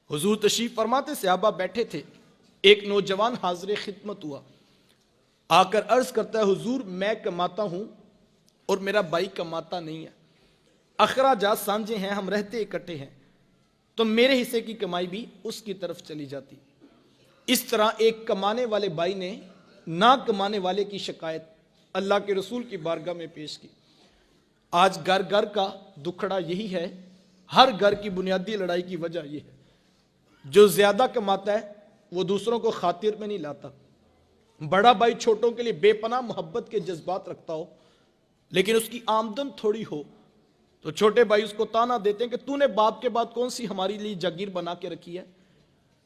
हुजूर तशरीफ फरमाते, सहाबा बैठे थे, एक नौजवान हाजिर खिदमत हुआ, आकर अर्ज करता है, हुजूर मैं कमाता हूं और मेरा भाई कमाता नहीं है, अखराजात सांझे हैं, हम रहते इकट्ठे हैं, तो मेरे हिस्से की कमाई भी उसकी तरफ चली जाती। इस तरह एक कमाने वाले भाई ने ना कमाने वाले की शिकायत अल्लाह के रसूल की बारगाह में पेश की। आज घर घर का दुखड़ा यही है, हर घर की बुनियादी लड़ाई की वजह यह है, जो ज्यादा कमाता है वो दूसरों को खातिर में नहीं लाता। बड़ा भाई छोटों के लिए बेपनाह मोहब्बत के जज्बात रखता हो, लेकिन उसकी आमदन थोड़ी हो तो छोटे भाई उसको ताना देते हैं कि तूने बाप के बाद कौन सी हमारे लिए जागीर बना के रखी है,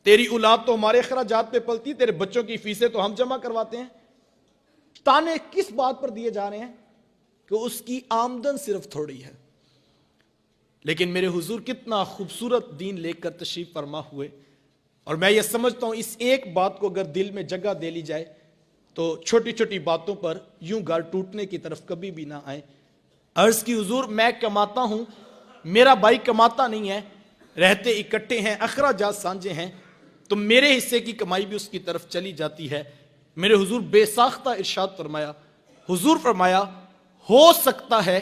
तेरी औलाद तो हमारे खराजात पे पलती, तेरे बच्चों की फीसें तो हम जमा करवाते हैं। ताने किस बात पर दिए जा रहे हैं कि उसकी आमदन सिर्फ थोड़ी है। लेकिन मेरे हुजूर कितना खूबसूरत दीन लेकर तशरीफ फरमा हुए, और मैं ये समझता हूं इस एक बात को अगर दिल में जगह दे ली जाए तो छोटी छोटी बातों पर यूं घर टूटने की तरफ कभी भी ना आए। अर्ज की, हुजूर मैं कमाता हूं, मेरा भाई कमाता नहीं है, रहते इकट्ठे हैं, अखराजात सांझे हैं, तो मेरे हिस्से की कमाई भी उसकी तरफ चली जाती है। मेरे हुजूर बेसाख्ता इरशाद फरमाया, हुजूर फरमाया, हो सकता है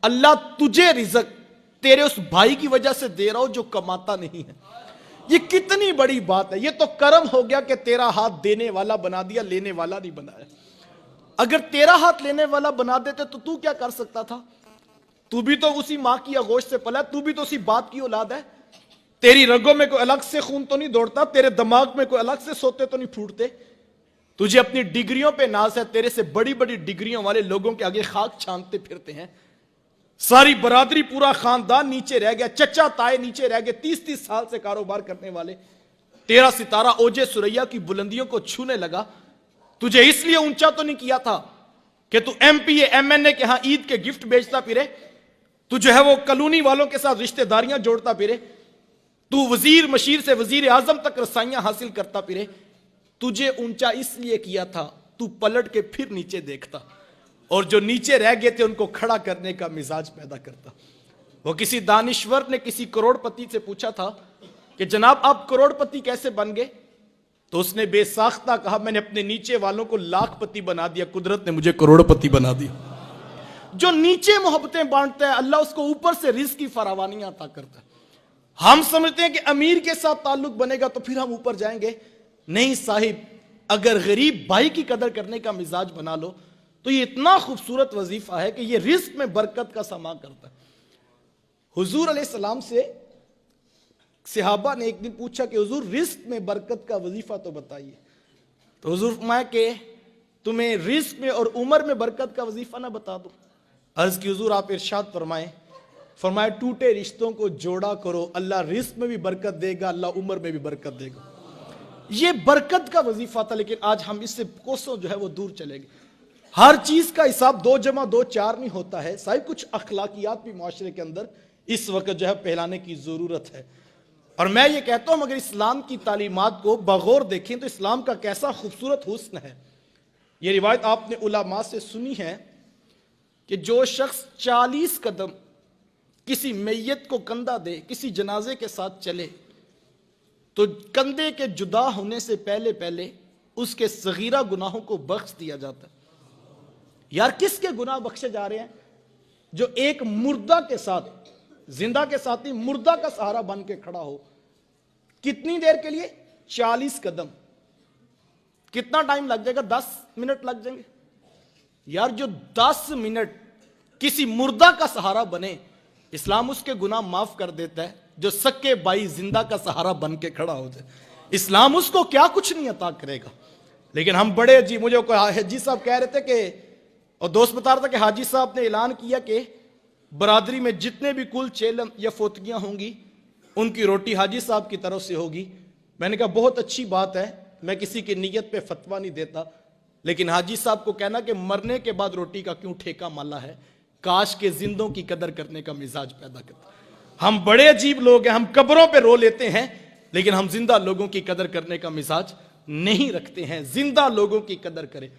अल्लाह तुझे रिज़्क तेरे उस भाई की वजह से दे रहा हो जो कमाता नहीं है। ये कितनी बड़ी बात है। ये तो करम हो गया कि तेरा हाथ देने वाला बना दिया, लेने वाला नहीं बनाया। अगर तेरा हाथ लेने वाला बना देते तो तू क्या कर सकता था? तू भी तो उसी मां की आगोश से पला, तू भी तो उसी बाप की औलाद है। तेरी रगों में कोई अलग से खून तो नहीं दौड़ता, तेरे दिमाग में कोई अलग से सोते तो नहीं फूटते। तुझे अपनी डिग्रियों पे नाज है, तेरे से बड़ी बड़ी डिग्रियों वाले लोगों के आगे खाक छानते फिरते हैं। सारी बरादरी, पूरा खानदान नीचे रह गया, चचा ताए नीचे रह गए, 30-30 साल से कारोबार करने वाले। तेरा सितारा ओजे सुरैया की बुलंदियों को छूने लगा। तुझे इसलिए ऊंचा तो नहीं किया था कि तू एमपीए एमएनए के यहां ईद के गिफ्ट बेचता फिरे, तू जो है वो कॉलोनी वालों के साथ रिश्तेदारियां जोड़ता फिरे, तू वजीर मशीर से वजीर आजम तक रसाइयां हासिल करता फिरे। तुझे ऊंचा इसलिए किया था तू पलट के फिर नीचे देखता और जो नीचे रह गए थे उनको खड़ा करने का मिजाज पैदा करता। वो किसी दानिश्वर ने किसी करोड़पति से पूछा था कि जनाब आप करोड़पति कैसे बन गए? तो उसने बेसाख्ता कहा, मैंने अपने नीचे वालों को लाखपति बना दिया, कुदरत ने मुझे करोड़पति बना दिया। जो नीचे मोहब्बतें बांटता है अल्लाह उसको ऊपर से रिज़्क की फरावानी अता करता है। हम समझते हैं कि अमीर के साथ ताल्लुक बनेगा तो फिर हम ऊपर जाएंगे। नहीं साहिब, अगर गरीब भाई की कदर करने का मिजाज बना लो तो ये इतना खूबसूरत वजीफा है कि ये रिज़्क में बरकत का सामान करता है। हुजूर अलैहिस्सलाम से सहाबा ने एक दिन पूछा कि हुजूर रिज़्क में बरकत का वजीफा तो बताइए। तो हुजूर फरमाया कि तुम्हें रिज़्क में और उम्र में बरकत का वजीफा ना बता दो। अर्ज की, हुजूर आप इरशाद फरमाए टूटे रिश्तों को जोड़ा करो, अल्लाह रिज़्क में भी बरकत देगा, अल्लाह उम्र में भी बरकत देगा। ये बरकत का वजीफा था, लेकिन आज हम इससे कोसों जो है वो दूर चले गए। हर चीज का हिसाब 2 + 2 4 नहीं होता है साहिब। कुछ अखलाकियात भी माशरे के अंदर इस वक्त जो है फैलाने की जरूरत है। और मैं ये कहता हूं अगर इस्लाम की तालीमात को बगौर देखें तो इस्लाम का कैसा खूबसूरत हुस्न है। ये रिवायत आपने उलमा से सुनी है कि जो शख्स 40 कदम किसी मैयत को कंधा दे, किसी जनाजे के साथ चले, तो कंधे के जुदा होने से पहले पहले उसके सगीरा गुनाहों को बख्श दिया जाता है। यार किसके गुनाह बख्शे जा रहे हैं? जो एक मुर्दा के साथ, जिंदा के साथ ही मुर्दा का सहारा बन के खड़ा हो। कितनी देर के लिए? 40 कदम। कितना टाइम लग जाएगा? 10 मिनट लग जाएंगे। यार जो 10 मिनट किसी मुर्दा का सहारा बने, इस्लाम उसके गुनाह माफ कर देता है। जो सक्के भाई जिंदा का सहारा बन के खड़ा हो जाए, इस्लाम उसको क्या कुछ नहीं अता करेगा। लेकिन हम बड़े अजीब, मुझे कोई हाजी साहब कह रहे थे कि, और दोस्त बता रहा था कि हाजी साहब ने ऐलान किया कि बरादरी में जितने भी कुल चेलम या फोतगियां होंगी उनकी रोटी हाजी साहब की तरफ से होगी। मैंने कहा बहुत अच्छी बात है, मैं किसी की नीयत पे फतवा नहीं देता, लेकिन हाजी साहब को कहना कि मरने के बाद रोटी का क्यों ठेका माला है, काश के जिंदों की कदर करने का मिजाज पैदा करता। हम बड़े अजीब लोग हैं, हम कब्रों पे रो लेते हैं लेकिन हम जिंदा लोगों की कदर करने का मिजाज नहीं रखते हैं। जिंदा लोगों की कदर करें।